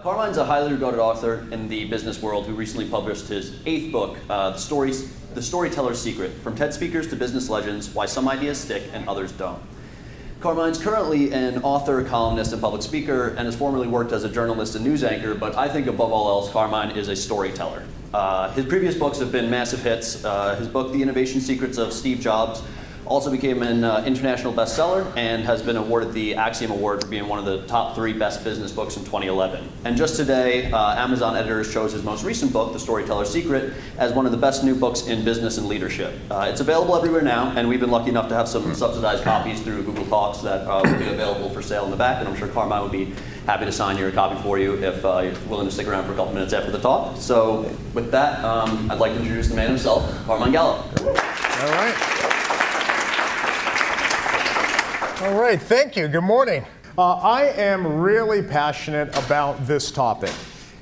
Carmine's a highly regarded author in the business world who recently published his 8th book, The Storyteller's Secret, From TED Speakers to Business Legends, Why Some Ideas Stick and Others Don't. Carmine's currently an author, columnist, and public speaker, and has formerly worked as a journalist and news anchor, but I think above all else, Carmine is a storyteller. His previous books have been massive hits. His book, The Innovation Secrets of Steve Jobs, also became an international bestseller and has been awarded the Axiom Award for being one of the top 3 best business books in 2011. And just today, Amazon editors chose his most recent book, The Storyteller's Secret, as one of the best new books in business and leadership. It's available everywhere now, and we've been lucky enough to have some subsidized copies through Google Talks that will be available for sale in the back, and I'm sure Carmine would be happy to sign your copy for you if you're willing to stick around for a couple minutes after the talk. So with that, I'd like to introduce the man himself, Carmine Gallo. All right. All right, thank you. Good morning. I am really passionate about this topic.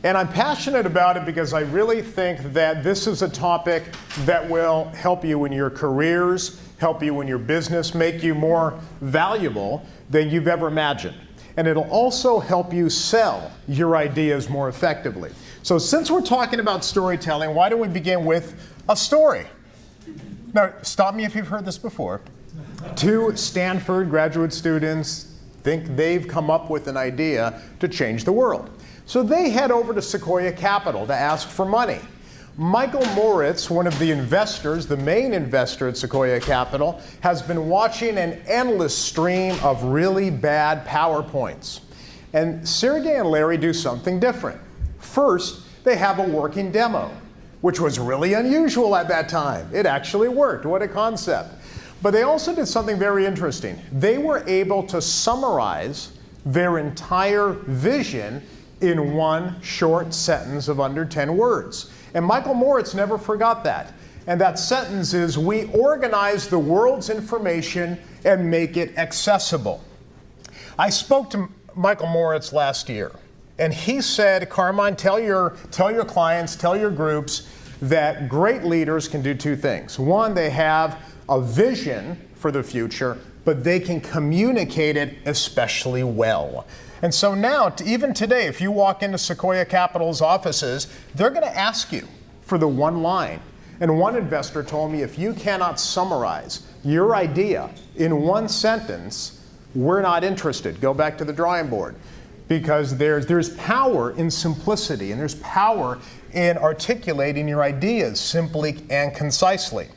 And I'm passionate about it because I really think that this is a topic that will help you in your careers, help you in your business, make you more valuable than you've ever imagined. And it'll also help you sell your ideas more effectively. So since we're talking about storytelling, why don't we begin with a story? Now, stop me if you've heard this before. 2 Stanford graduate students think they've come up with an idea to change the world. So they head over to Sequoia Capital to ask for money. Michael Moritz, one of the investors, the main investor at Sequoia Capital, has been watching an endless stream of really bad PowerPoints. And Sergey and Larry do something different. First, they have a working demo, which was really unusual at that time. It actually worked. What a concept. But they also did something very interesting. They were able to summarize their entire vision in one short sentence of under 10 words. And Michael Moritz never forgot that. And that sentence is, we organize the world's information and make it accessible. I spoke to Michael Moritz last year, and he said, Carmine, tell your clients, tell your groups that great leaders can do 2 things. One, they have a vision for the future, but they can communicate it especially well. And so now, even today, if you walk into Sequoia Capital's offices, they're going to ask you for the one line. And one investor told me, if you cannot summarize your idea in one sentence, we're not interested. Go back to the drawing board. Because there's power in simplicity, and there's power in articulating your ideas simply and concisely.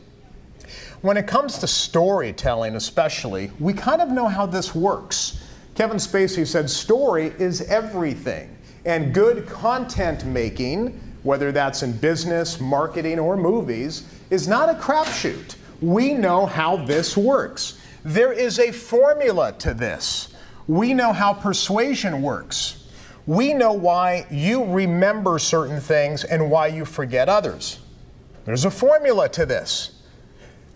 When it comes to storytelling especially, we kind of know how this works. Kevin Spacey said story is everything. And good content making, whether that's in business, marketing, or movies, is not a crapshoot. We know how this works. There is a formula to this. We know how persuasion works. We know why you remember certain things and why you forget others. There's a formula to this.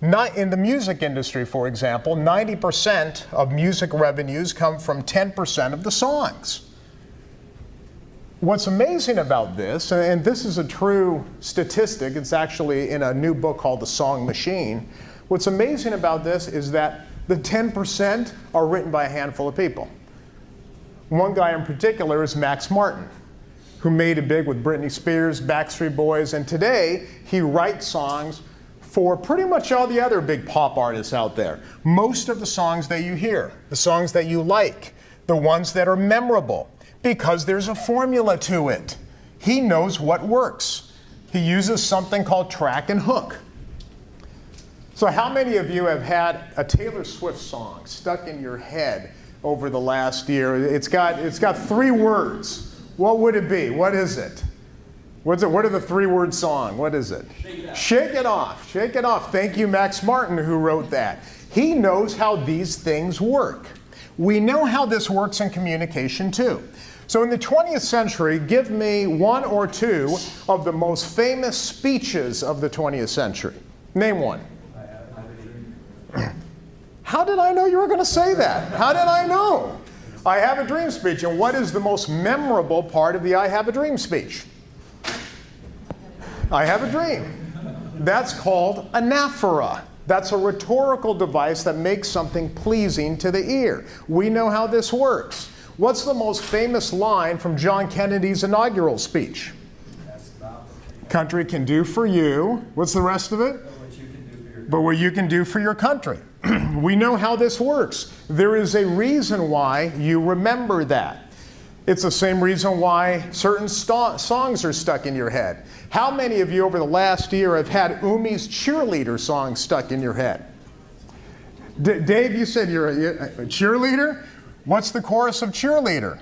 Not in the music industry, for example, 90% of music revenues come from 10% of the songs. What's amazing about this, and this is a true statistic, it's actually in a new book called The Song Machine. What's amazing about this is that the 10% are written by a handful of people. One guy in particular is Max Martin, who made it big with Britney Spears, Backstreet Boys, and today he writes songs for pretty much all the other big pop artists out there. Most of the songs that you hear, the songs that you like, the ones that are memorable, because there's a formula to it. He knows what works. He uses something called track and hook. So how many of you have had a Taylor Swift song stuck in your head over the last year? It's got 3 words. What would it be? What is it? What's it? What are the 3-word song? What is it? Shake it off. Shake it off. Thank you, Max Martin, who wrote that. He knows how these things work. We know how this works in communication too. So in the 20th century, give me 1 or 2 of the most famous speeches of the 20th century. Name one. How did I know you were going to say that? How did I know? I Have a Dream speech. And what is the most memorable part of the I Have a Dream speech? I have a dream. That's called anaphora. That's a rhetorical device that makes something pleasing to the ear. We know how this works. What's the most famous line from John Kennedy's inaugural speech? Country can do for you. What's the rest of it? But what you can do for your country. We know how this works. There is a reason why you remember that. It's the same reason why certain songs are stuck in your head. How many of you over the last year have had Umi's cheerleader song stuck in your head? Dave, you said you're a cheerleader? What's the chorus of cheerleader?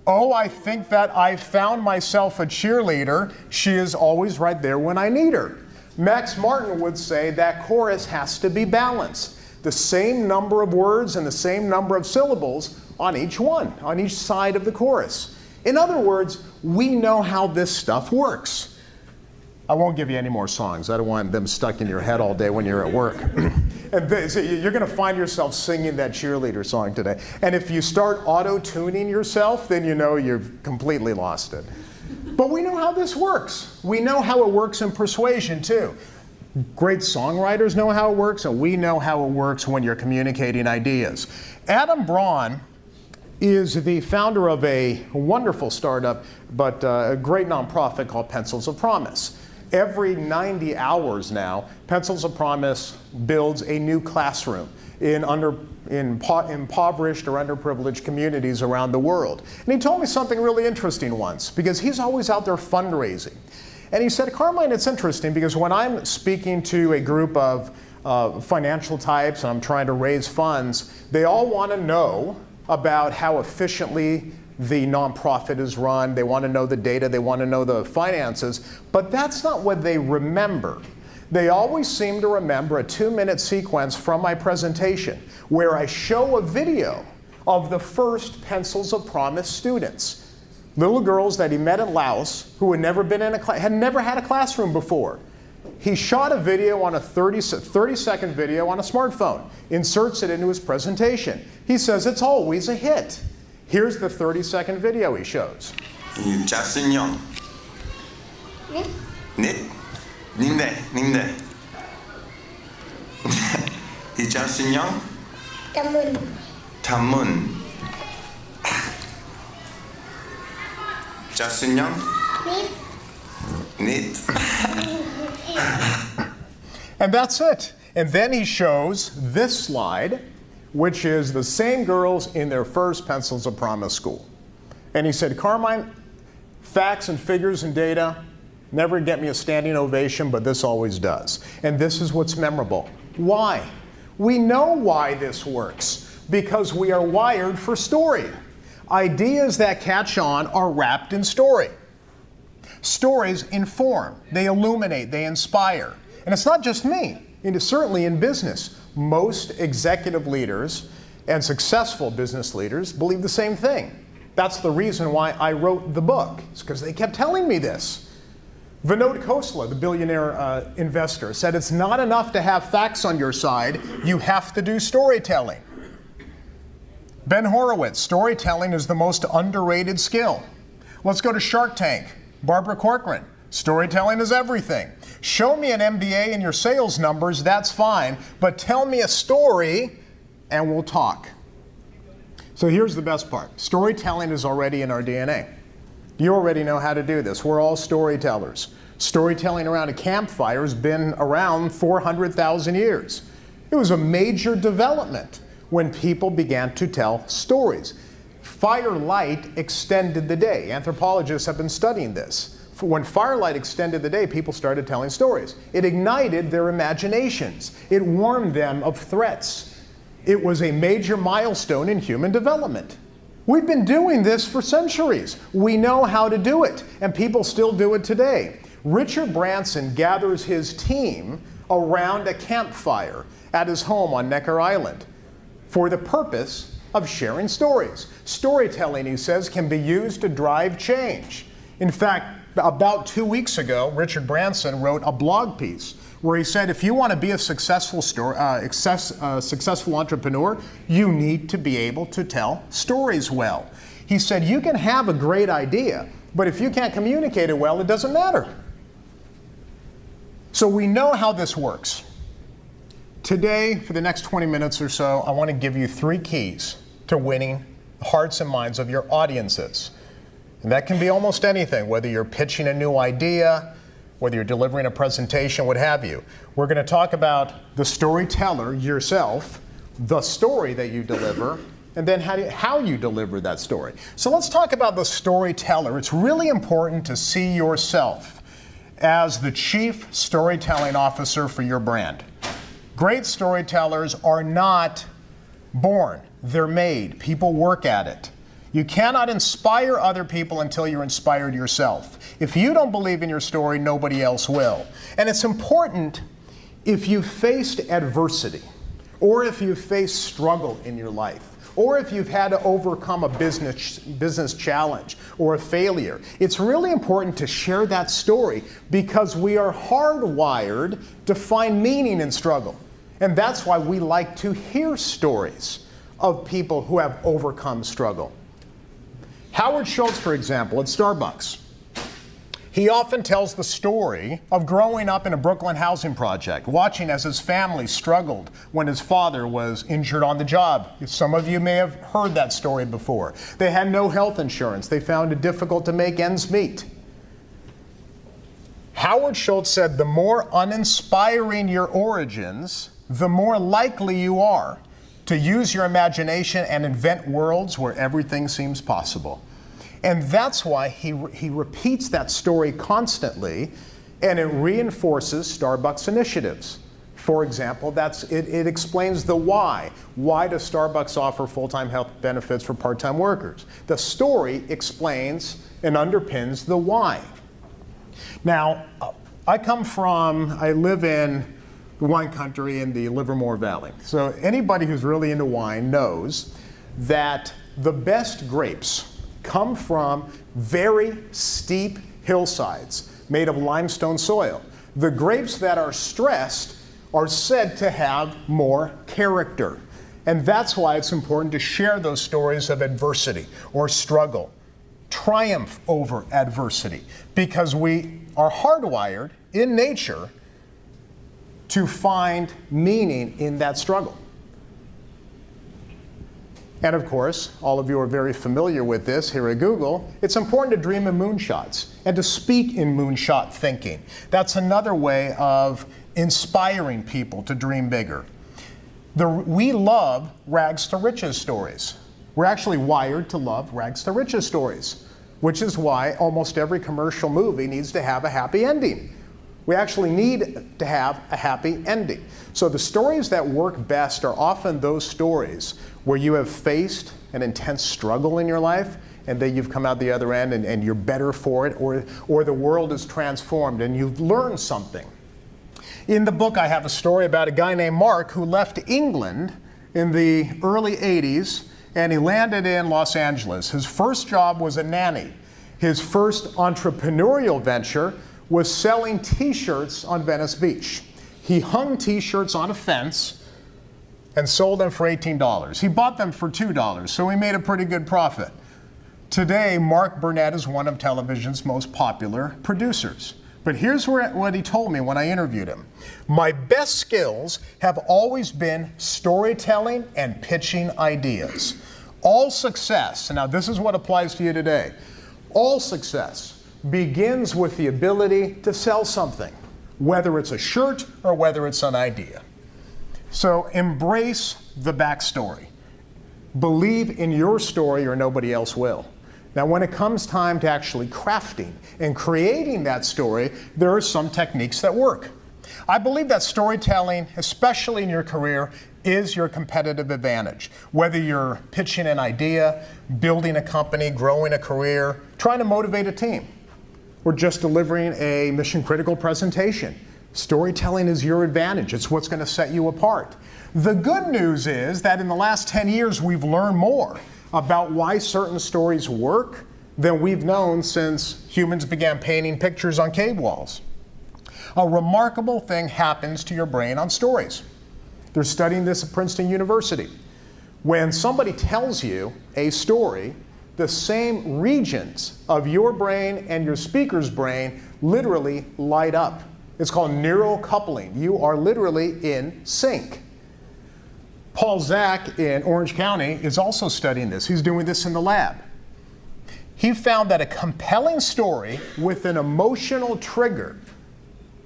Oh, I think that I found myself a cheerleader. She is always right there when I need her. Max Martin would say that chorus has to be balanced. The same number of words and the same number of syllables on each one, on each side of the chorus. In other words, we know how this stuff works. I won't give you any more songs. I don't want them stuck in your head all day when you're at work. And so you're going to find yourself singing that cheerleader song today. And if you start auto-tuning yourself, then you know you've completely lost it. But we know how this works. We know how it works in persuasion, too. Great songwriters know how it works, and we know how it works when you're communicating ideas. Adam Braun is the founder of a wonderful startup, but a great nonprofit called Pencils of Promise. Every 90 hours now, Pencils of Promise builds a new classroom in impoverished or underprivileged communities around the world. And he told me something really interesting once, because he's always out there fundraising. And he said, Carmine, it's interesting because when I'm speaking to a group of financial types and I'm trying to raise funds, they all want to know about how efficiently the nonprofit is run. They want to know the data. They want to know the finances. But that's not what they remember. They always seem to remember a 2-minute sequence from my presentation where I show a video of the first Pencils of Promise students. Little girls that he met in Laos who had never been in had never had a classroom before. He shot a video on a 30-second video on a smartphone, inserts it into his presentation. He says it's always a hit. Here's the 30-second video he shows. 자순영. 넷. 님들. 이 자순영. 단문. 자순영. 넷. And that's it. And then he shows this slide, which is the same girls in their first Pencils of Promise school. And he said, Carmine, facts and figures and data never get me a standing ovation, but this always does. And this is what's memorable. Why? We know why this works, because we are wired for story. Ideas that catch on are wrapped in story. Stories inform, they illuminate, they inspire. And it's not just me. It is certainly in business. Most executive leaders and successful business leaders believe the same thing. That's the reason why I wrote the book. It's because they kept telling me this. Vinod Khosla, the billionaire investor, said it's not enough to have facts on your side. You have to do storytelling. Ben Horowitz, storytelling is the most underrated skill. Let's go to Shark Tank. Barbara Corcoran, storytelling is everything. Show me an MBA and your sales numbers, that's fine, but tell me a story and we'll talk. So here's the best part. Storytelling is already in our DNA. You already know how to do this. We're all storytellers. Storytelling around a campfire has been around 400,000 years. It was a major development when people began to tell stories. Firelight extended the day. Anthropologists have been studying this. When firelight extended the day, people started telling stories. It ignited their imaginations. It warned them of threats. It was a major milestone in human development. We've been doing this for centuries. We know how to do it, and people still do it today. Richard Branson gathers his team around a campfire at his home on Necker Island for the purpose of sharing stories. Storytelling, he says, can be used to drive change. In fact, about 2 weeks ago, Richard Branson wrote a blog piece where he said, if you want to be a successful entrepreneur, you need to be able to tell stories well. He said, you can have a great idea, but if you can't communicate it well, it doesn't matter. So we know how this works. Today, for the next 20 minutes or so, I want to give you 3 keys to winning hearts and minds of your audiences. And that can be almost anything, whether you're pitching a new idea, whether you're delivering a presentation, what have you. We're going to talk about the storyteller, yourself, the story that you deliver, and then how you deliver that story. So let's talk about the storyteller. It's really important to see yourself as the chief storytelling officer for your brand. Great storytellers are not born, they're made. People work at it. You cannot inspire other people until you're inspired yourself. If you don't believe in your story, nobody else will. And it's important if you faced adversity, or if you faced struggle in your life, or if you've had to overcome a business challenge or a failure. It's really important to share that story because we are hardwired to find meaning in struggle. And that's why we like to hear stories of people who have overcome struggle. Howard Schultz, for example, at Starbucks, he often tells the story of growing up in a Brooklyn housing project, watching as his family struggled when his father was injured on the job. Some of you may have heard that story before. They had no health insurance. They found it difficult to make ends meet. Howard Schultz said, the more uninspiring your origins, the more likely you are to use your imagination and invent worlds where everything seems possible. And that's why he repeats that story constantly, and it reinforces Starbucks initiatives. For example, it explains the why. Why does Starbucks offer full-time health benefits for part-time workers? The story explains and underpins the why. Now, I live in the wine country in the Livermore Valley. So anybody who's really into wine knows that the best grapes come from very steep hillsides made of limestone soil. The grapes that are stressed are said to have more character. And that's why it's important to share those stories of adversity or struggle, triumph over adversity, because we are hardwired in nature to find meaning in that struggle. And of course, all of you are very familiar with this here at Google. It's important to dream in moonshots and to speak in moonshot thinking. That's another way of inspiring people to dream bigger. We love rags to riches stories. We're actually wired to love rags to riches stories, which is why almost every commercial movie needs to have a happy ending. We actually need to have a happy ending. So the stories that work best are often those stories where you have faced an intense struggle in your life and then you've come out the other end and you're better for it, or the world is transformed and you've learned something. In the book, I have a story about a guy named Mark who left England in the early 80s and he landed in Los Angeles. His first job was a nanny. His first entrepreneurial venture was selling t-shirts on Venice Beach. He hung t-shirts on a fence and sold them for $18. He bought them for $2, so he made a pretty good profit. Today, Mark Burnett is one of television's most popular producers. But here's what he told me when I interviewed him. My best skills have always been storytelling and pitching ideas. All success, now this is what applies to you today, all success begins with the ability to sell something, whether it's a shirt or whether it's an idea. So embrace the backstory. Believe in your story or nobody else will. Now, when it comes time to actually crafting and creating that story, there are some techniques that work. I believe that storytelling, especially in your career, is your competitive advantage. Whether you're pitching an idea, building a company, growing a career, trying to motivate a team, or just delivering a mission-critical presentation. Storytelling is your advantage. It's what's going to set you apart. The good news is that in the last 10 years, we've learned more about why certain stories work than we've known since humans began painting pictures on cave walls. A remarkable thing happens to your brain on stories. They're studying this at Princeton University. When somebody tells you a story, the same regions of your brain and your speaker's brain literally light up. It's called neural coupling. You are literally in sync. Paul Zak in Orange County is also studying this. He's doing this in the lab. He found that a compelling story with an emotional trigger,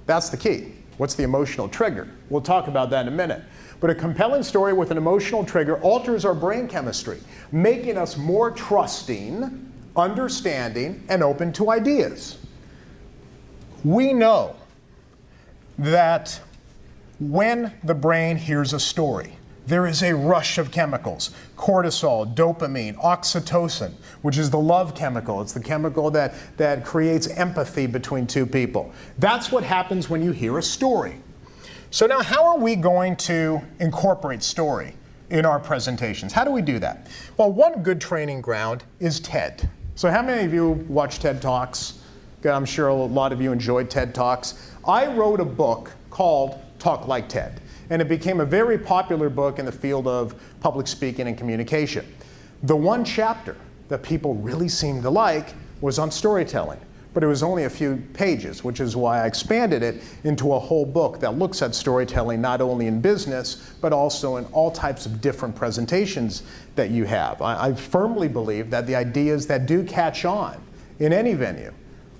that's the key. What's the emotional trigger? We'll talk about that in a minute. But a compelling story with an emotional trigger alters our brain chemistry, making us more trusting, understanding, and open to ideas. We know that when the brain hears a story, there is a rush of chemicals: cortisol, dopamine, oxytocin, which is the love chemical. It's the chemical that creates empathy between two people. That's what happens when you hear a story. So now, how are we going to incorporate story in our presentations? How do we do that? Well, one good training ground is TED. So how many of you watch TED Talks? I'm sure a lot of you enjoyed TED Talks. I wrote a book called Talk Like TED, and it became a very popular book in the field of public speaking and communication. The one chapter that people really seemed to like was on storytelling, but it was only a few pages, which is why I expanded it into a whole book that looks at storytelling not only in business, but also in all types of different presentations that you have. I firmly believe that the ideas that do catch on in any venue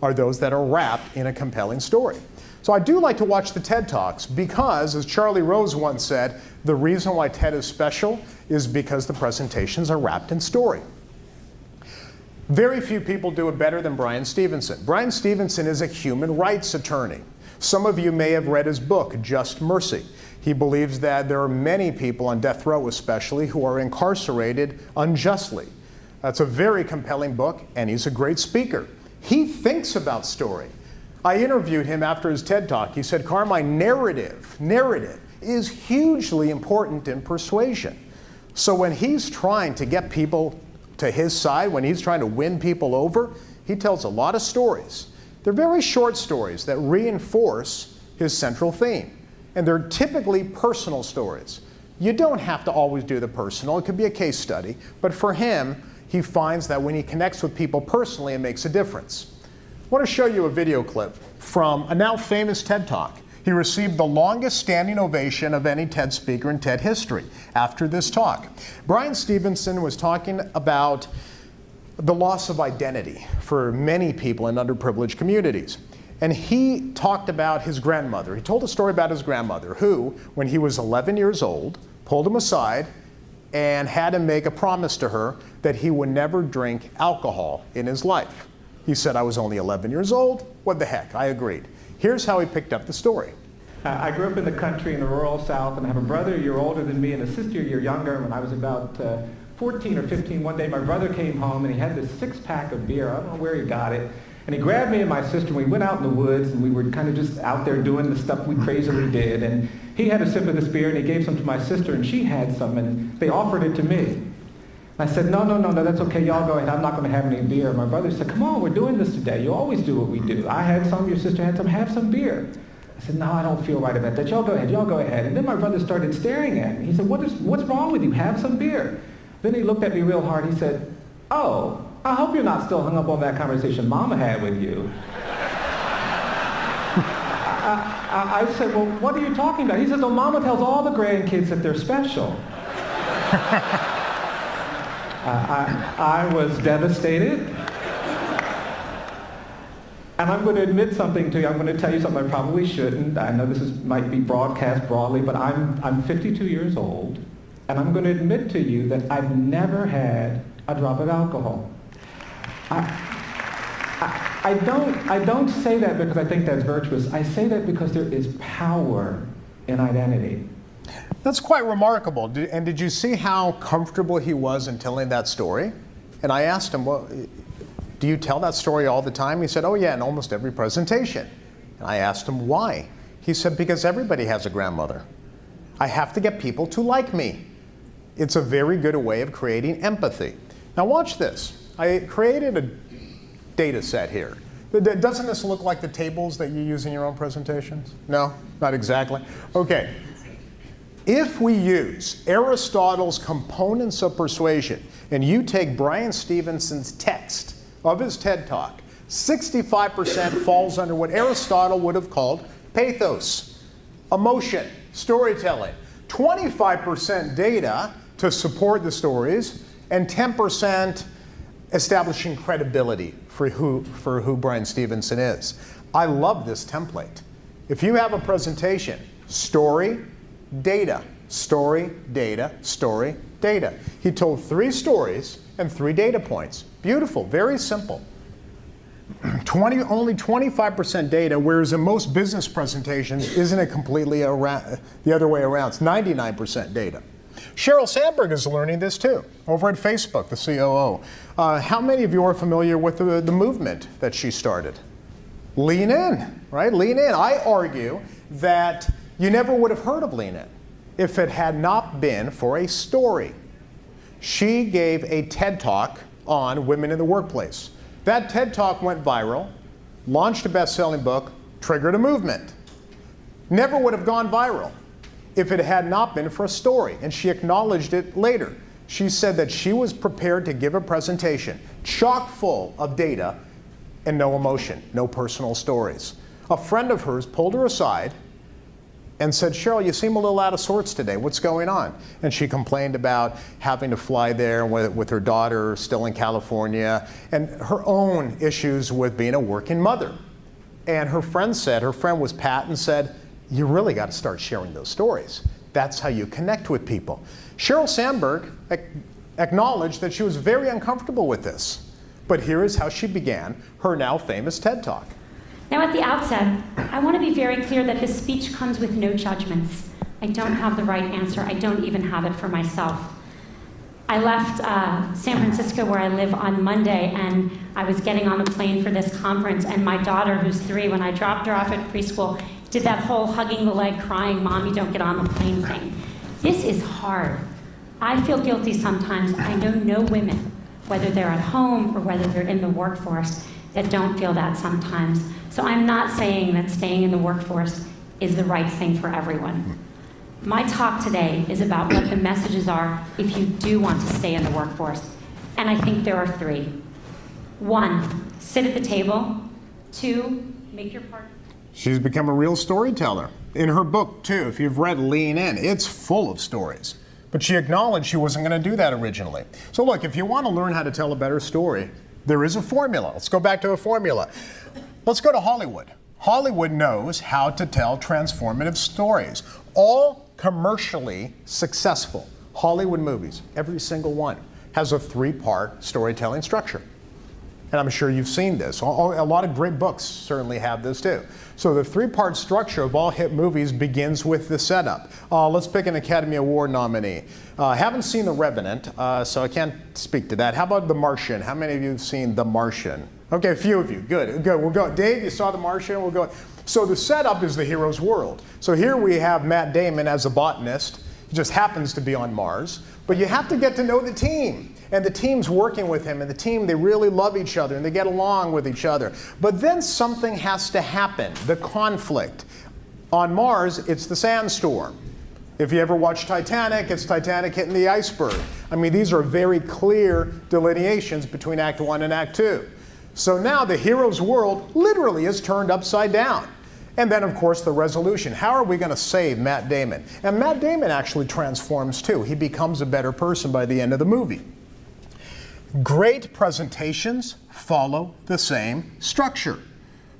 are those that are wrapped in a compelling story. So I do like to watch the TED Talks because, as Charlie Rose once said, the reason why TED is special is because the presentations are wrapped in story. Very few people do it better than Bryan Stevenson. Bryan Stevenson is a human rights attorney. Some of you may have read his book, Just Mercy. He believes that there are many people on death row especially who are incarcerated unjustly. That's a very compelling book, and he's a great speaker. He thinks about story. I interviewed him after his TED Talk. He said, Carmine, narrative is hugely important in persuasion. So when he's trying to get people to his side, when he's trying to win people over, he tells a lot of stories. They're very short stories that reinforce his central theme. And they're typically personal stories. You don't have to always do the personal. It could be a case study. But for him, he finds that when he connects with people personally, it makes a difference. I want to show you a video clip from a now famous TED Talk. He received the longest standing ovation of any TED speaker in TED history after this talk. Bryan Stevenson was talking about the loss of identity for many people in underprivileged communities. And he talked about his grandmother. He told a story about his grandmother who, when he was 11 years old, pulled him aside and had him make a promise to her that he would never drink alcohol in his life. He said, I was only 11 years old. What the heck? I agreed. Here's how he picked up the story. I grew up in the country in the rural South, and I have a brother a year older than me and a sister a year younger. When I was about 14 or 15, one day my brother came home and he had this 6-pack of beer. I don't know where he got it. And he grabbed me and my sister, and we went out in the woods, and we were kind of just out there doing the stuff we crazily did. And he had a sip of this beer, and he gave some to my sister, and she had some, and they offered it to me. I said, no, that's okay, y'all go ahead. I'm not going to have any beer. My brother said, come on, we're doing this today. You always do what we do. I had some, your sister had some, have some beer. I said, no, I don't feel right about that. Y'all go ahead. And then my brother started staring at me. He said, what's wrong with you? Have some beer. Then he looked at me real hard. He said, oh, I hope you're not still hung up on that conversation Mama had with you. I said, well, what are you talking about? He said, well, Mama tells all the grandkids that they're special. I was devastated. And I'm going to admit something to you. I'm going to tell you something I probably shouldn't. I know might be broadcast broadly, but I'm 52 years old, and I'm going to admit to you that I've never had a drop of alcohol. I don't say that because I think that's virtuous. I say that because there is power in identity. That's quite remarkable. And did you see how comfortable he was in telling that story? And I asked him, well, do you tell that story all the time? He said, oh yeah, in almost every presentation. And I asked him why. He said, because everybody has a grandmother. I have to get people to like me. It's a very good way of creating empathy. Now watch this. I created a data set here. Doesn't this look like the tables that you use in your own presentations? No, not exactly. Okay. If we use Aristotle's components of persuasion, and you take Bryan Stevenson's text of his TED Talk, 65% falls under what Aristotle would have called pathos, emotion, storytelling. 25% data to support the stories, and 10% establishing credibility for who Brian Stevenson is. I love this template. If you have a presentation, story, data, story, data, story, data. He told 3 stories and 3 data points. Beautiful, very simple. Only 25% data, whereas in most business presentations, isn't it completely the other way around? It's 99% data. Sheryl Sandberg is learning this too, over at Facebook, the COO. How many of you are familiar with the movement that she started? Lean in, right? Lean in. I argue that you never would have heard of Lean In if it had not been for a story. She gave a TED Talk on women in the workplace. That TED Talk went viral, launched a best-selling book, triggered a movement. Never would have gone viral if it had not been for a story, and she acknowledged it later. She said that she was prepared to give a presentation chock full of data and no emotion, no personal stories. A friend of hers pulled her aside and said, Sheryl, you seem a little out of sorts today. What's going on? And she complained about having to fly there with her daughter still in California and her own issues with being a working mother. And her friend was Pat, and said, you really got to start sharing those stories. That's how you connect with people. Sheryl Sandberg acknowledged that she was very uncomfortable with this. But here is how she began her now famous TED Talk. Now at the outset, I want to be very clear that this speech comes with no judgments. I don't have the right answer. I don't even have it for myself. I left San Francisco, where I live, on Monday, and I was getting on a plane for this conference, and my daughter, who's 3, when I dropped her off at preschool, did that whole hugging the leg, crying, Mommy, don't get on the plane thing. This is hard. I feel guilty sometimes. I know no women, whether they're at home or whether they're in the workforce, that don't feel that sometimes. So I'm not saying that staying in the workforce is the right thing for everyone. My talk today is about what the messages are if you do want to stay in the workforce. And I think there are 3. 1, sit at the table. 2, make your part. She's become a real storyteller. In her book, too, if you've read Lean In, it's full of stories. But she acknowledged she wasn't going to do that originally. So look, if you want to learn how to tell a better story, there is a formula. Let's go back to a formula. Let's go to Hollywood. Hollywood knows how to tell transformative stories. All commercially successful Hollywood movies, every single one, has a 3-part storytelling structure. And I'm sure you've seen this. A lot of great books certainly have this too. So the 3-part structure of all hit movies begins with the setup. Let's pick an Academy Award nominee. Haven't seen The Revenant, so I can't speak to that. How about The Martian? How many of you have seen The Martian? Okay, a few of you. Good. We'll go. Dave, you saw The Martian? We'll go. So the setup is the hero's world. So here we have Matt Damon as a botanist. He just happens to be on Mars. But you have to get to know the team. And the team's working with him, and the team, they really love each other, and they get along with each other. But then something has to happen, the conflict. On Mars, it's the sandstorm. If you ever watch Titanic, it's Titanic hitting the iceberg. I mean, these are very clear delineations between Act 1 and Act 2. So now the hero's world literally is turned upside down. And then, of course, the resolution. How are we going to save Matt Damon? And Matt Damon actually transforms too. He becomes a better person by the end of the movie. Great presentations follow the same structure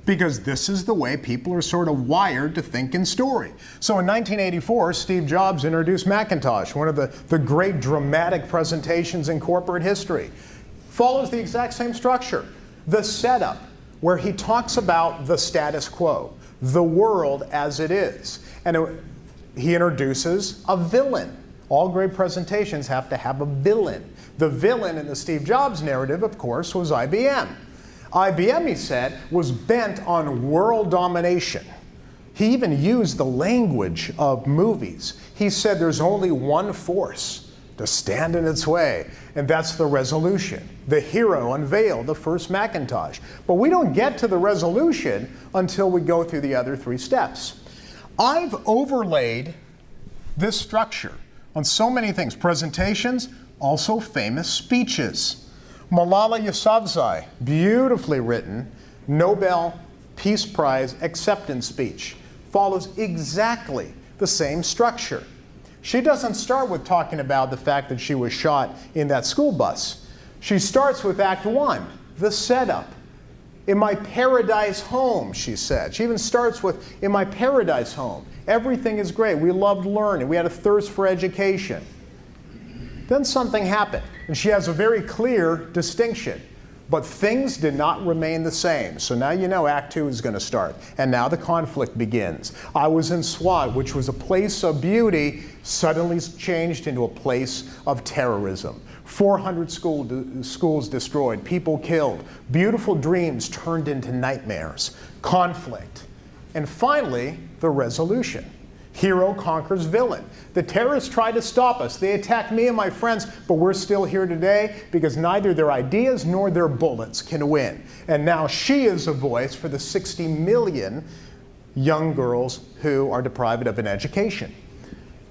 because this is the way people are sort of wired to think in story. So in 1984, Steve Jobs introduced Macintosh, one of the great dramatic presentations in corporate history. Follows the exact same structure. The setup, where he talks about the status quo, the world as it is. And he introduces a villain. All great presentations have to have a villain. The villain in the Steve Jobs narrative, of course, was IBM. IBM, he said, was bent on world domination. He even used the language of movies. He said there's only one force to stand in its way, and that's the resolution. The hero unveiled the first Macintosh. But we don't get to the resolution until we go through the other 3 steps. I've overlaid this structure on so many things. Presentations, also famous speeches. Malala Yousafzai, beautifully written, Nobel Peace Prize acceptance speech, follows exactly the same structure. She doesn't start with talking about the fact that she was shot in that school bus. She starts with Act 1, the setup. In my paradise home, she said. She even starts with, in my paradise home. Everything is great. We loved learning. We had a thirst for education. Then something happened, and she has a very clear distinction. But things did not remain the same. So now you know Act 2 is going to start. And now the conflict begins. I was in SWAT, which was a place of beauty, suddenly changed into a place of terrorism. 400 schools destroyed, people killed, beautiful dreams turned into nightmares, conflict. And finally, the resolution. Hero conquers villain. The terrorists tried to stop us. They attacked me and my friends, but we're still here today because neither their ideas nor their bullets can win. And now she is a voice for the 60 million young girls who are deprived of an education.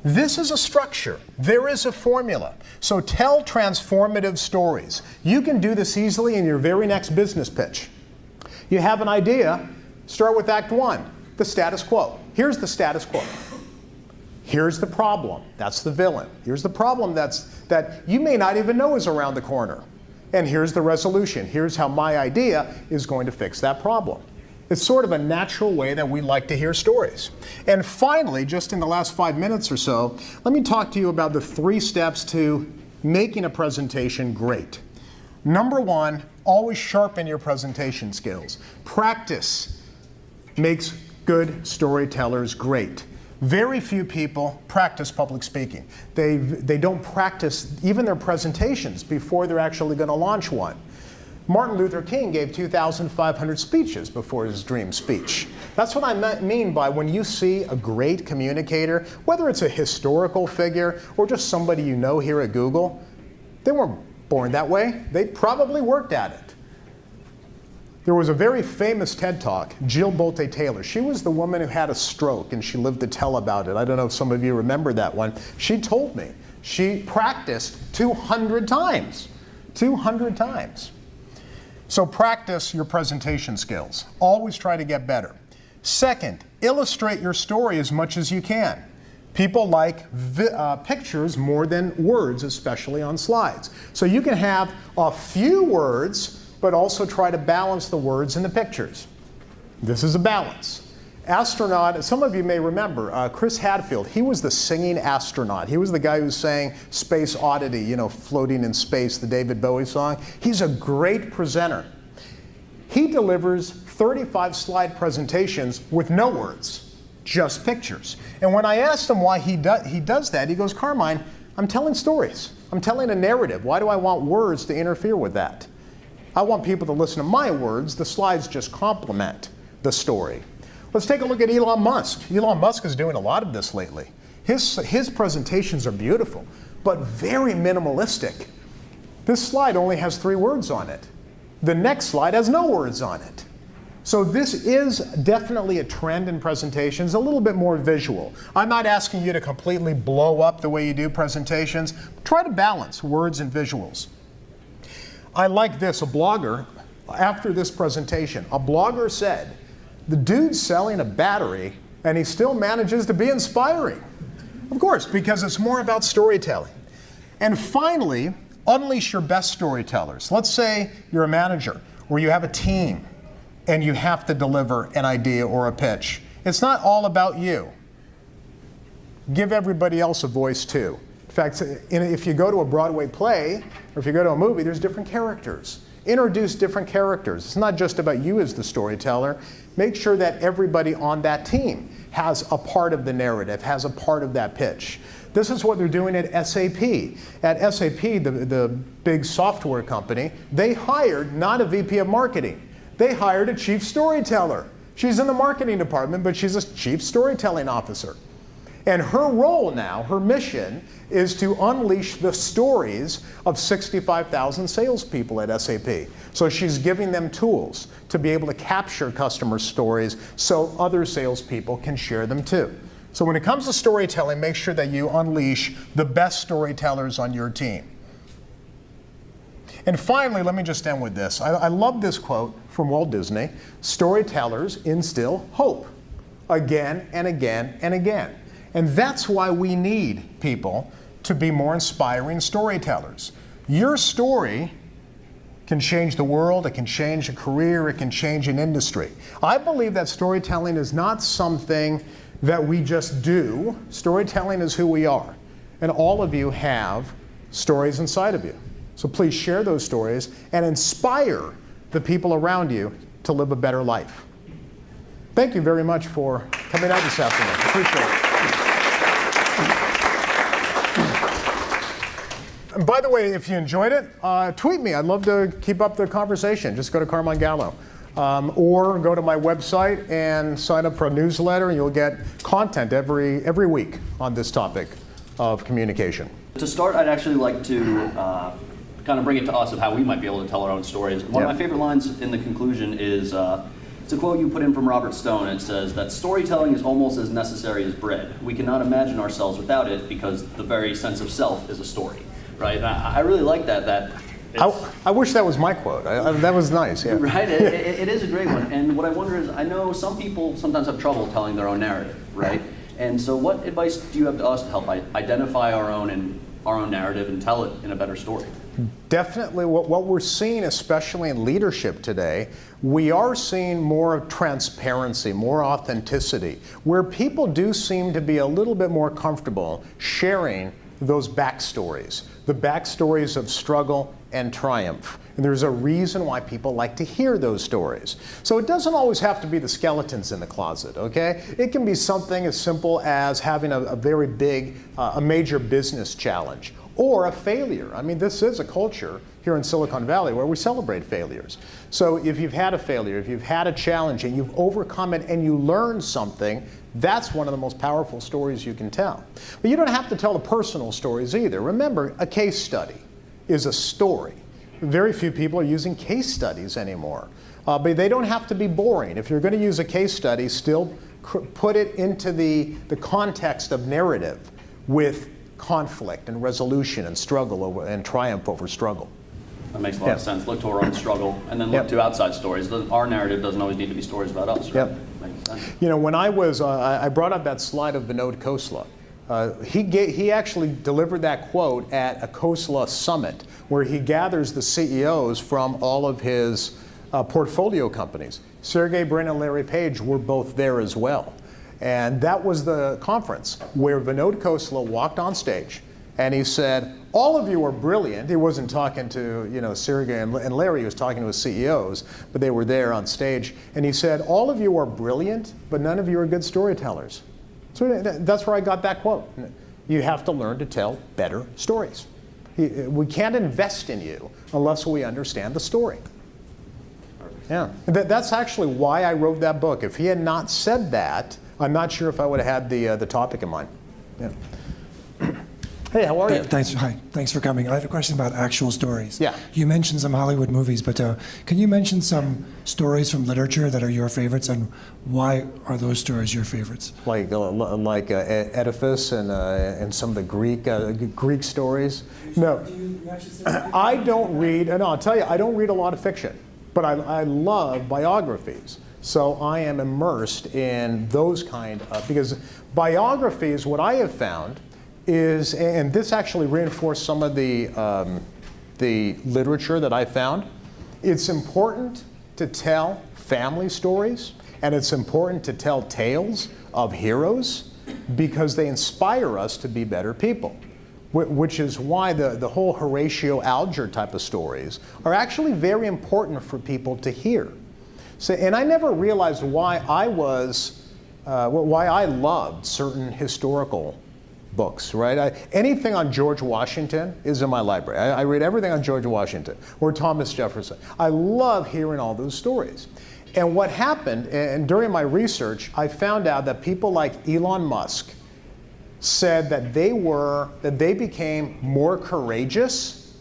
This is a structure. There is a formula. So tell transformative stories. You can do this easily in your very next business pitch. You have an idea, start with Act 1, the status quo. Here's the status quo. Here's the problem. That's the villain. Here's the problem that you may not even know is around the corner. And here's the resolution. Here's how my idea is going to fix that problem. It's sort of a natural way that we like to hear stories. And finally, just in the last 5 minutes or so, let me talk to you about the 3 steps to making a presentation great. Number 1, always sharpen your presentation skills. Practice makes good storytellers great. Very few people practice public speaking. They don't practice even their presentations before they're actually going to launch one. Martin Luther King gave 2,500 speeches before his dream speech. That's what I mean by when you see a great communicator, whether it's a historical figure or just somebody you know here at Google, they weren't born that way. They probably worked at it. There was a very famous TED Talk, Jill Bolte Taylor. She was the woman who had a stroke and she lived to tell about it. I don't know if some of you remember that one. She told me she practiced 200 times. 200 times. So practice your presentation skills. Always try to get better. Second, illustrate your story as much as you can. People like pictures more than words, especially on slides. So you can have a few words, but also try to balance the words in the pictures. This is a balance. Astronaut, some of you may remember, Chris Hadfield, he was the singing astronaut. He was the guy who sang Space Oddity, you know, Floating in Space, the David Bowie song. He's a great presenter. He delivers 35 slide presentations with no words, just pictures. And when I asked him why he does that, he goes, Carmine, I'm telling stories. I'm telling a narrative. Why do I want words to interfere with that? I want people to listen to my words. The slides just complement the story. Let's take a look at Elon Musk. Elon Musk is doing a lot of this lately. His presentations are beautiful, but very minimalistic. This slide only has 3 words on it. The next slide has no words on it. So this is definitely a trend in presentations, a little bit more visual. I'm not asking you to completely blow up the way you do presentations. Try to balance words and visuals. I like this, a blogger, after this presentation, a blogger said, the dude's selling a battery and he still manages to be inspiring. Of course, because it's more about storytelling. And finally, unleash your best storytellers. Let's say you're a manager or you have a team and you have to deliver an idea or a pitch. It's not all about you. Give everybody else a voice too. In fact, if you go to a Broadway play or if you go to a movie, there's different characters. Introduce different characters. It's not just about you as the storyteller. Make sure that everybody on that team has a part of the narrative, has a part of that pitch. This is what they're doing at SAP. At SAP, the big software company, they hired not a VP of marketing. They hired a chief storyteller. She's in the marketing department, but she's a chief storytelling officer. And her role now, her mission, is to unleash the stories of 65,000 salespeople at SAP. So she's giving them tools to be able to capture customer stories so other salespeople can share them too. So when it comes to storytelling, make sure that you unleash the best storytellers on your team. And finally, let me just end with this. I love this quote from Walt Disney. Storytellers instill hope again and again and again. And that's why we need people to be more inspiring storytellers. Your story can change the world, it can change a career, it can change an industry. I believe that storytelling is not something that we just do. Storytelling is who we are. And all of you have stories inside of you. So please share those stories and inspire the people around you to live a better life. Thank you very much for coming out this afternoon. Appreciate it. And by the way, if you enjoyed it, tweet me. I'd love to keep up the conversation. Just go to Carmine Gallo. Or go to my website and sign up for a newsletter, and you'll get content every week on this topic of communication. To start, I'd actually like to kind of bring it to us of how we might be able to tell our own stories. One of my favorite lines in the conclusion is, it's a quote you put in from Robert Stone. It says that storytelling is almost as necessary as bread. We cannot imagine ourselves without it because the very sense of self is a story, right? And I really like that. I wish that was my quote. That was nice, yeah. Right, it is a great one. And what I wonder is, I know some people sometimes have trouble telling their own narrative, right? And so what advice do you have to us to help identify our own narrative and tell it in a better story? Definitely what we're seeing, especially in leadership today, we are seeing more transparency, more authenticity, where people do seem to be a little bit more comfortable sharing those backstories, the backstories of struggle and triumph. And there's a reason why people like to hear those stories. So it doesn't always have to be the skeletons in the closet, okay? It can be something as simple as having a very big, a major business challenge, or a failure. I mean, this is a culture here in Silicon Valley where we celebrate failures. So if you've had a failure, if you've had a challenge and you've overcome it and you learned something, that's one of the most powerful stories you can tell. But you don't have to tell the personal stories either. Remember, a case study is a story. Very few people are using case studies anymore. But they don't have to be boring. If you're going to use a case study, still put it into the context of narrative with conflict and resolution and struggle and triumph over struggle. That makes a lot of sense. Look to our own struggle and then look to outside stories. Our narrative doesn't always need to be stories about us, right? Makes sense. You know, when I brought up that slide of Vinod Khosla. He actually delivered that quote at a Khosla summit where he gathers the CEOs from all of his portfolio companies. Sergey Brin and Larry Page were both there as well. And that was the conference where Vinod Khosla walked on stage and he said, all of you are brilliant. He wasn't talking to Sergey and Larry, he was talking to his CEOs, but they were there on stage. And he said, all of you are brilliant, but none of you are good storytellers. So that's where I got that quote. You have to learn to tell better stories. We can't invest in you unless we understand the story. Yeah, that's actually why I wrote that book. If he had not said that, I'm not sure if I would have had the topic in mind. Yeah. Hey, how are you? Thanks for coming. I have a question about actual stories. Yeah. You mentioned some Hollywood movies, but can you mention some stories from literature that are your favorites, and why are those stories your favorites? Like Oedipus and some of the Greek stories. No, I don't read. And I'll tell you, I don't read a lot of fiction, but I love biographies. So I am immersed in those kind of, because biographies, what I have found is, and this actually reinforced some of the literature that I found, it's important to tell family stories, and it's important to tell tales of heroes because they inspire us to be better people, which is why the whole Horatio Alger type of stories are actually very important for people to hear. So, and I never realized why I loved certain historical books, right? Anything on George Washington is in my library. I read everything on George Washington or Thomas Jefferson. I love hearing all those stories. And what happened, and during my research, I found out that people like Elon Musk said that they became more courageous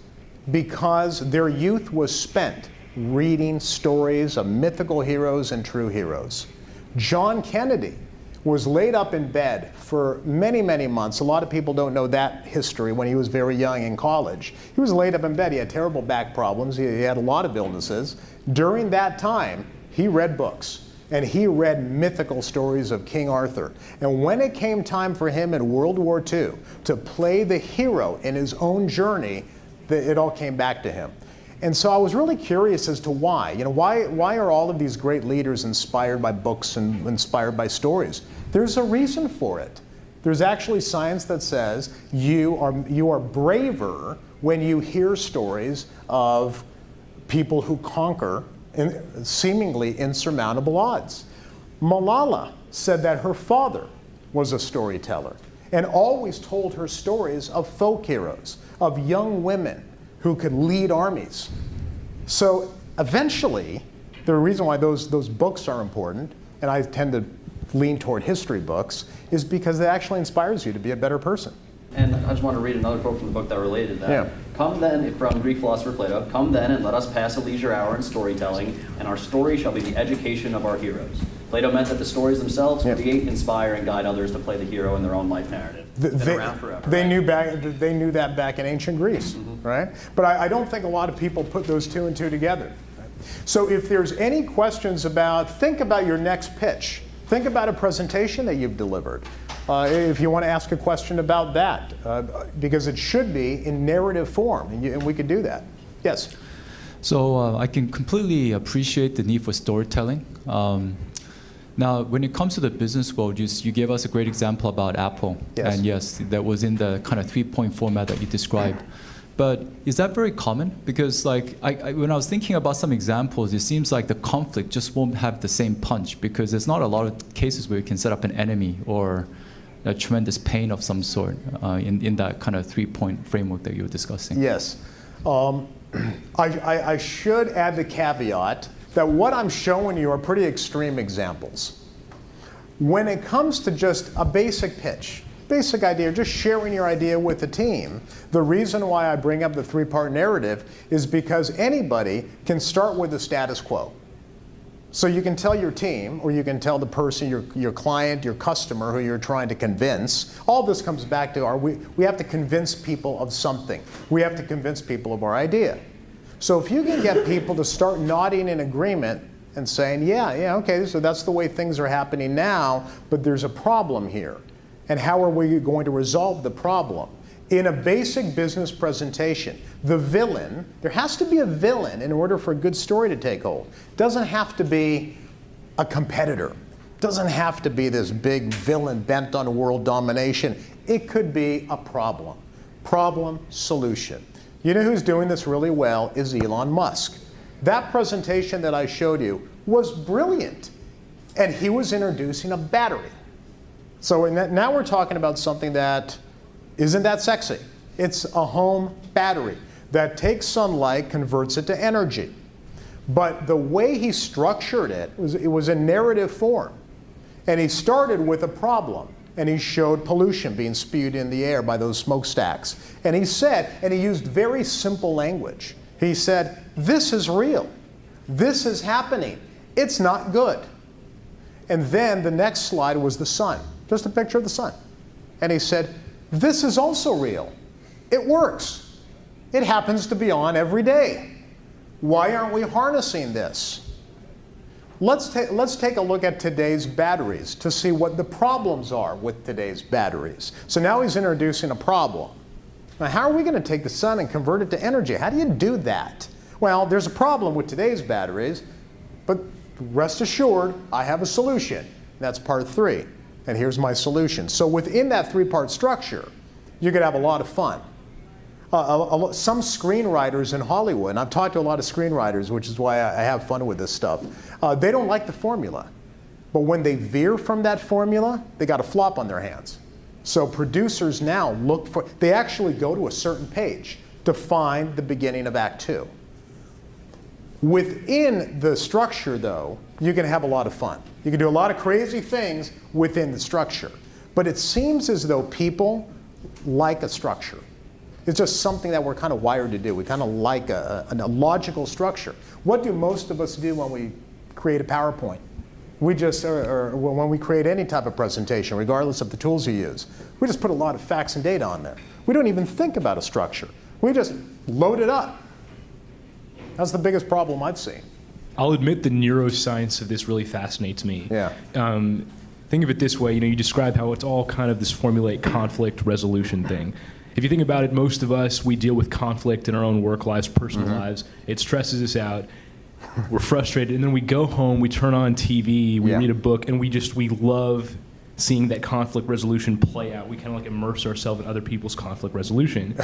because their youth was spent reading stories of mythical heroes and true heroes. John Kennedy was laid up in bed for many, many months. A lot of people don't know that history when he was very young in college. He was laid up in bed. He had terrible back problems. He had a lot of illnesses. During that time, he read books. and he read mythical stories of King Arthur. And when it came time for him in World War II to play the hero in his own journey, it all came back to him. And so I was really curious as to why. Why are all of these great leaders inspired by books and inspired by stories? There's a reason for it. There's actually science that says you are braver when you hear stories of people who conquer seemingly insurmountable odds. Malala said that her father was a storyteller and always told her stories of folk heroes, of young women who could lead armies. So eventually, the reason why those books are important, and I tend to lean toward history books, is because it actually inspires you to be a better person. And I just want to read another quote from the book that related to that. Yeah. Come then, from Greek philosopher Plato, come then and let us pass a leisure hour in storytelling, and our story shall be the education of our heroes. Plato meant that the stories themselves create, inspire, and guide others to play the hero in their own life narrative. Been around forever. They knew that back in ancient Greece, right? But I don't think a lot of people put those two and two together. So if there's any questions think about your next pitch. Think about a presentation that you've delivered. If you want to ask a question about that, because it should be in narrative form, and we could do that. Yes? So I can completely appreciate the need for storytelling. Now, when it comes to the business world, you gave us a great example about Apple. Yes. And yes, that was in the kind of 3-point format that you described. But is that very common? Because when I was thinking about some examples, it seems like the conflict just won't have the same punch, because there's not a lot of cases where you can set up an enemy or a tremendous pain of some sort in that kind of 3-point framework that you were discussing. Yes. I should add the caveat that what I'm showing you are pretty extreme examples. When it comes to just a basic pitch, basic idea, just sharing your idea with the team, the reason why I bring up the 3-part narrative is because anybody can start with the status quo. So you can tell your team, or you can tell the person, your client, your customer who you're trying to convince. All this comes back to we have to convince people of something. We have to convince people of our idea. So if you can get people to start nodding in agreement and saying, yeah, okay, so that's the way things are happening now, but there's a problem here. And how are we going to resolve the problem? In a basic business presentation, the villain, there has to be a villain in order for a good story to take hold. It doesn't have to be a competitor. It doesn't have to be this big villain bent on world domination. It could be a problem. Problem, solution. You know who's doing this really well is Elon Musk. That presentation that I showed you was brilliant. And he was introducing a battery. So now we're talking about something that isn't that sexy. It's a home battery that takes sunlight, converts it to energy. But the way he structured it was in narrative form. And he started with a problem. And he showed pollution being spewed in the air by those smokestacks. And he said, and he used very simple language. He said, this is real. This is happening. It's not good. And then the next slide was the sun. Just a picture of the sun. And he said, this is also real. It works. It happens to be on every day. Why aren't we harnessing this? Let's take a look at today's batteries to see what the problems are with today's batteries. So now he's introducing a problem. Now, how are we going to take the sun and convert it to energy? How do you do that? Well, there's a problem with today's batteries, but rest assured, I have a solution. That's part 3. And here's my solution. So within that 3-part structure, you could have a lot of fun. Some screenwriters in Hollywood, and I've talked to a lot of screenwriters, which is why I have fun with this stuff, they don't like the formula. But when they veer from that formula, they got a flop on their hands. So producers now they actually go to a certain page to find the beginning of Act 2. Within the structure, though, you can have a lot of fun. You can do a lot of crazy things within the structure. But it seems as though people like a structure. It's just something that we're kind of wired to do. We kind of like a logical structure. What do most of us do when we create a PowerPoint? We just, or when we create any type of presentation, regardless of the tools you use, we just put a lot of facts and data on there. We don't even think about a structure. We just load it up. That's the biggest problem I've seen. I'll admit the neuroscience of this really fascinates me. Yeah. Think of it this way, you describe how it's all kind of this formulaic conflict resolution thing. If you think about it, most of us, we deal with conflict in our own work lives, personal lives. It stresses us out. We're frustrated, and then we go home, we turn on TV, we read a book, and we love seeing that conflict resolution play out. We kind of like immerse ourselves in other people's conflict resolution.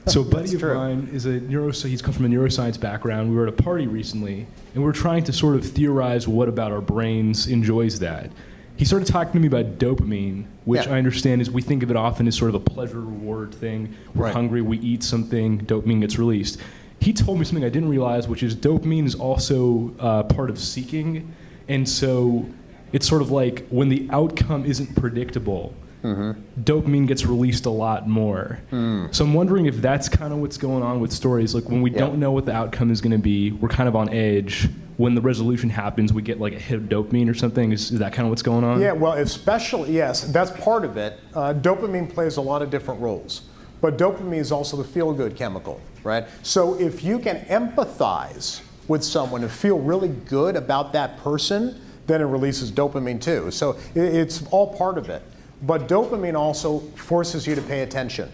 So a buddy of mine is he's come from a neuroscience background. We were at a party recently, and we were trying to sort of theorize what about our brains enjoys that. He started talking to me about dopamine, which I understand is, we think of it often as sort of a pleasure reward thing. We're hungry, we eat something, dopamine gets released. He told me something I didn't realize, which is dopamine is also part of seeking. And so it's sort of like when the outcome isn't predictable, dopamine gets released a lot more. So I'm wondering if that's kind of what's going on with stories. Like when we don't know what the outcome is going to be, we're kind of on edge. When the resolution happens, we get like a hit of dopamine or something. Is that kind of what's going on? Yeah, well, especially, yes, that's part of it. Dopamine plays a lot of different roles. But dopamine is also the feel-good chemical, right? So if you can empathize with someone and feel really good about that person, then it releases dopamine too. So it's all part of it. But dopamine also forces you to pay attention.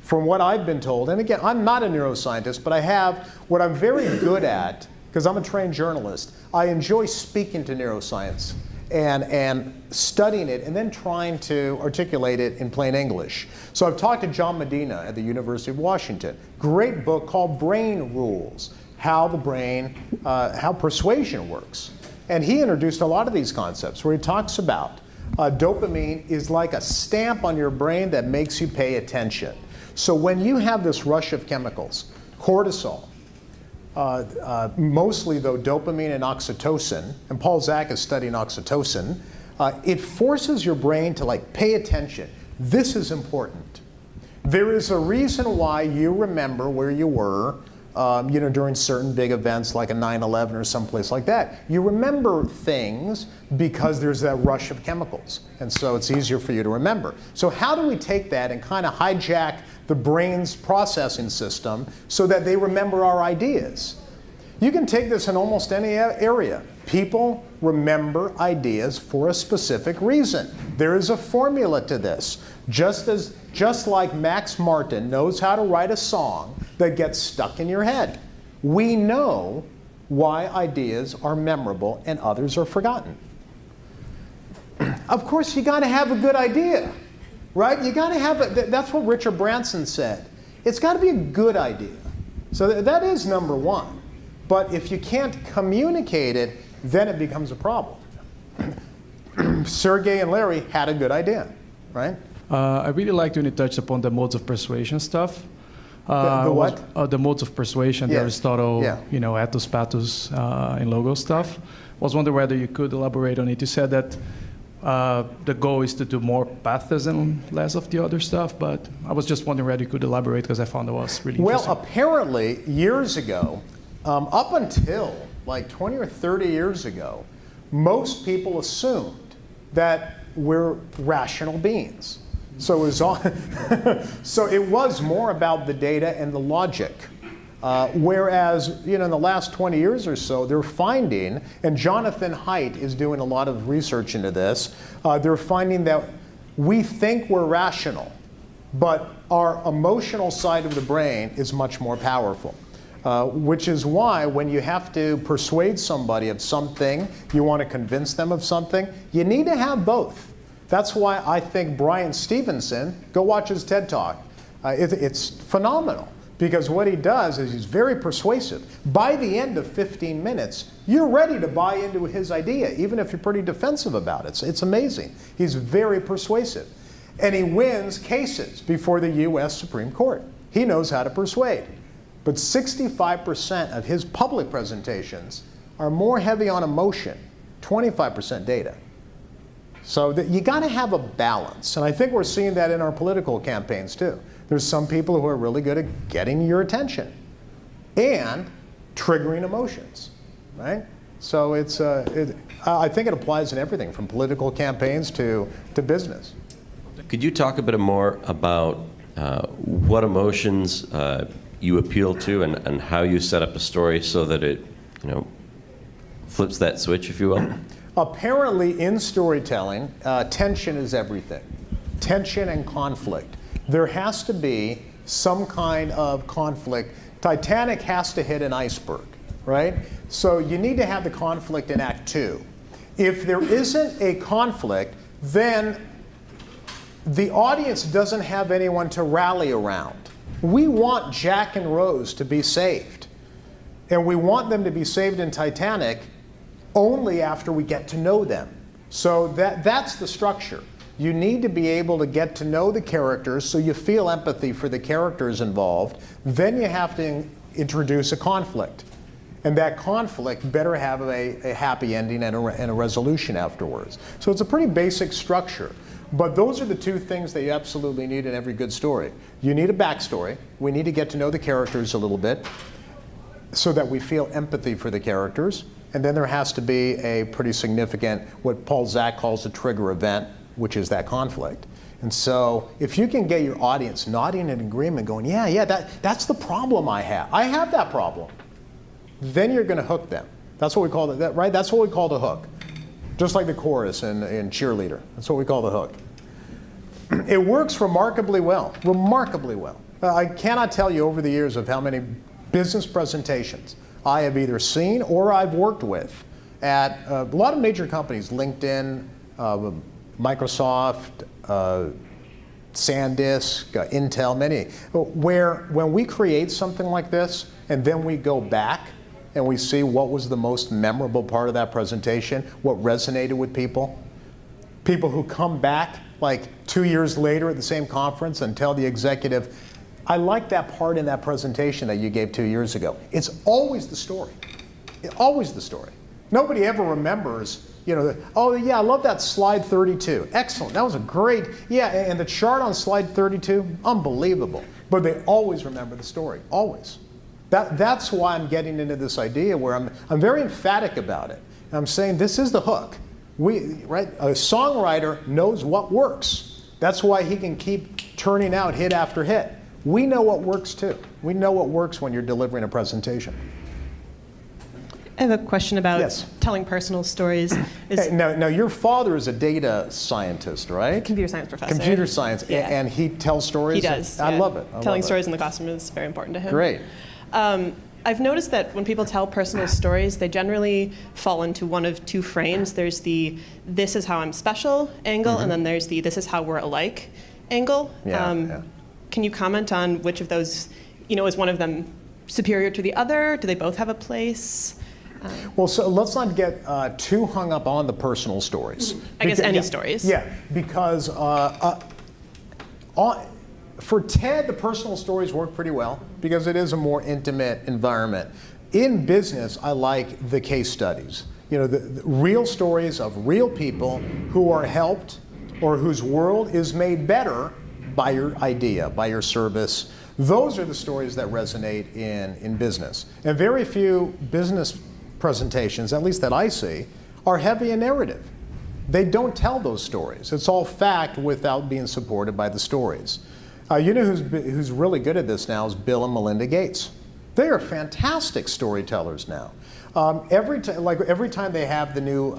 From what I've been told, and again, I'm not a neuroscientist, but I have what I'm very good at, because I'm a trained journalist. I enjoy speaking to neuroscience and studying it and then trying to articulate it in plain English. So I've talked to John Medina at the University of Washington. Great book called Brain Rules, how the brain, how persuasion works. And he introduced a lot of these concepts where he talks about dopamine is like a stamp on your brain that makes you pay attention. So when you have this rush of chemicals, cortisol, mostly though dopamine and oxytocin, and Paul Zak is studying oxytocin, it forces your brain to like pay attention. This is important. There is a reason why you remember where you were during certain big events like a 9/11 or someplace like that. You remember things because there's that rush of chemicals, and so it's easier for you to remember. So how do we take that and kind of hijack the brain's processing system so that they remember our ideas? You can take this in almost any area. People remember ideas for a specific reason. There is a formula to this. Just like Max Martin knows how to write a song that gets stuck in your head. We know why ideas are memorable and others are forgotten. Of course, you got to have a good idea, right? You got to have that's what Richard Branson said. It's got to be a good idea. So that is number one. But if you can't communicate it, then it becomes a problem. Sergey and Larry had a good idea, right? I really liked when you touched upon the modes of persuasion stuff. The what? The modes of persuasion, the Yes. Aristotle, Yeah. ethos, pathos, and logos stuff. I was wondering whether you could elaborate on it. You said that the goal is to do more pathos and less of the other stuff, but I was just wondering whether you could elaborate because I found it was really Well, interesting. apparently, years ago, up until like 20 or 30 years ago, most people assumed that we're rational beings. So it was, so it was more about the data and the logic. Whereas, in the last 20 years or so, they're finding, and Jonathan Haidt is doing a lot of research into this, they're finding that we think we're rational, but our emotional side of the brain is much more powerful. Which is why when you have to persuade somebody of something, you want to convince them of something, you need to have both. That's why I think Brian Stevenson, go watch his TED Talk. It's phenomenal because what he does is he's very persuasive. By the end of 15 minutes, you're ready to buy into his idea, even if you're pretty defensive about it. It's amazing. He's very persuasive. And he wins cases before the US Supreme Court. He knows how to persuade. But 65% of his public presentations are more heavy on emotion, 25% data. So you got to have a balance. And I think we're seeing that in our political campaigns too. There's some people who are really good at getting your attention and triggering emotions, right? So I think it applies in everything from political campaigns to business. Could you talk a bit more about what emotions you appeal to and how you set up a story so that it flips that switch, if you will? Apparently, in storytelling, tension is everything. Tension and conflict. There has to be some kind of conflict. Titanic has to hit an iceberg, right? So you need to have the conflict in Act 2. If there isn't a conflict, then the audience doesn't have anyone to rally around. We want Jack and Rose to be saved. And we want them to be saved in Titanic only after we get to know them. So that's the structure. You need to be able to get to know the characters so you feel empathy for the characters involved. Then you have to introduce a conflict. And that conflict better have a happy ending and a resolution afterwards. So it's a pretty basic structure. But those are the two things that you absolutely need in every good story. You need a backstory. We need to get to know the characters a little bit so that we feel empathy for the characters. And then there has to be a pretty significant, what Paul Zak calls a trigger event, which is that conflict. And so if you can get your audience nodding in agreement, going, yeah, that's the problem I have. I have that problem. Then you're going to hook them. That's what we call it, right? That's what we call the hook. Just like the chorus in Cheerleader. That's what we call the hook. It works remarkably well, remarkably well. I cannot tell you over the years of how many business presentations I have either seen or I've worked with at a lot of major companies, LinkedIn, Microsoft, SanDisk, Intel, many, where when we create something like this and then we go back and we see what was the most memorable part of that presentation, what resonated with people. People who come back like 2 years later at the same conference and tell the executive, I like that part in that presentation that you gave 2 years ago. It's always the story. Always the story. Nobody ever remembers, oh yeah, I love that slide 32. Excellent, that was a great, yeah, and the chart on slide 32, unbelievable. But they always remember the story, always. That's why I'm getting into this idea where I'm very emphatic about it. And I'm saying this is the hook. Right? A songwriter knows what works. That's why he can keep turning out hit after hit. We know what works too. We know what works when you're delivering a presentation. I have a question about yes. telling personal stories. Hey, now, your father is a data scientist, right? Computer science professor. Computer science, yeah. And he tells stories? He does. I love it. Telling stories in the classroom is very important to him. Great. I've noticed that when people tell personal stories, they generally fall into one of two frames. There's the this is how I'm special angle, and then there's the this is how we're alike angle. Can you comment on which of those, is one of them superior to the other? Do they both have a place? Well, so let's not get too hung up on the personal stories. I guess any stories. Yeah, because for TED, the personal stories work pretty well because it is a more intimate environment. In business, I like the case studies. The real stories of real people who are helped or whose world is made better by your idea, by your service. Those are the stories that resonate in business. And very few business presentations, at least that I see, are heavy in narrative. They don't tell those stories. It's all fact without being supported by the stories. Who's really good at this now is Bill and Melinda Gates. They are fantastic storytellers now. Every time they have the new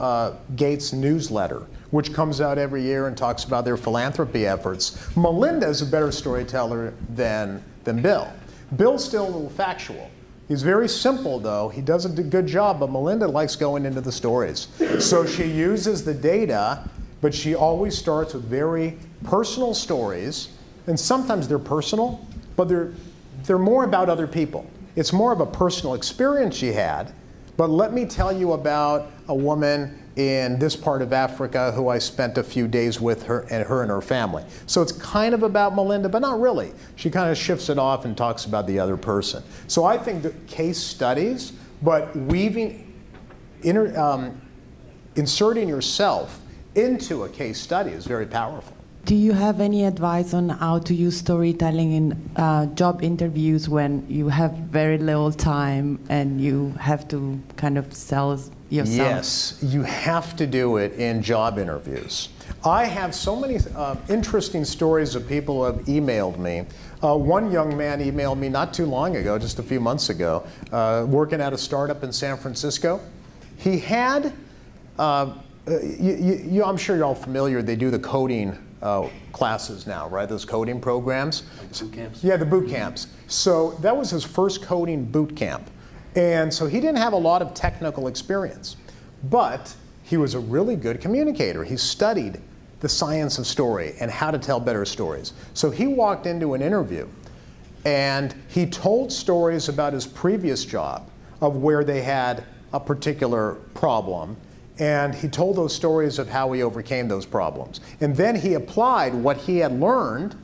Gates newsletter, which comes out every year and talks about their philanthropy efforts, Melinda is a better storyteller than Bill. Bill's still a little factual. He's very simple, though. He does a good job, but Melinda likes going into the stories. So she uses the data, but she always starts with very personal stories. And sometimes they're personal, but they're more about other people. It's more of a personal experience she had. But let me tell you about a woman in this part of Africa who I spent a few days with her and her family. So it's kind of about Melinda, but not really. She kind of shifts it off and talks about the other person. So I think that case studies, but inserting yourself into a case study is very powerful. Do you have any advice on how to use storytelling in job interviews when you have very little time and you have to kind of sell yourself? Yes, you have to do it in job interviews. I have so many interesting stories of people who have emailed me. One young man emailed me not too long ago, just a few months ago, working at a startup in San Francisco. He had, I'm sure you're all familiar, they do the coding classes now, right? Those coding programs. Like boot camps? Yeah, the boot camps. So that was his first coding boot camp. And so he didn't have a lot of technical experience, but he was a really good communicator. He studied the science of story and how to tell better stories. So he walked into an interview and he told stories about his previous job of where they had a particular problem. And he told those stories of how he overcame those problems. And then he applied what he had learned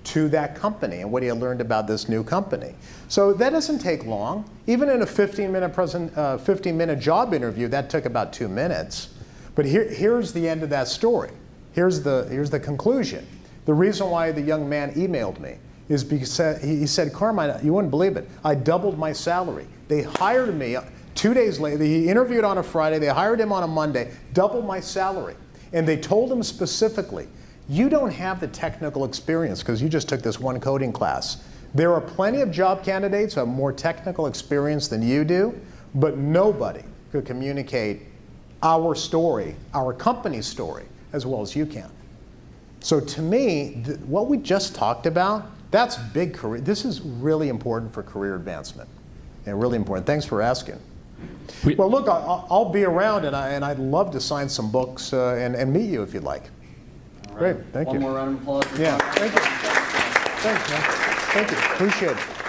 to that company and what he had learned about this new company. So that doesn't take long. Even in a 15-minute job interview, that took about 2 minutes. But here's the end of that story. Here's the conclusion. The reason why the young man emailed me is because he said, Carmine, you wouldn't believe it. I doubled my salary. They hired me 2 days later. He interviewed on a Friday. They hired him on a Monday, doubled my salary. And they told him specifically, you don't have the technical experience because you just took this one coding class. There are plenty of job candidates who have more technical experience than you do, but nobody could communicate our story, our company's story, as well as you can. So to me, what we just talked about, that's big career. This is really important for career advancement, and really important. Thanks for asking. Well, look, I'll be around, and I'd love to sign some books and meet you if you'd like. All right. Great, thank you. One more round of applause. Yeah, thank you. Thanks, man. Thank you, appreciate it.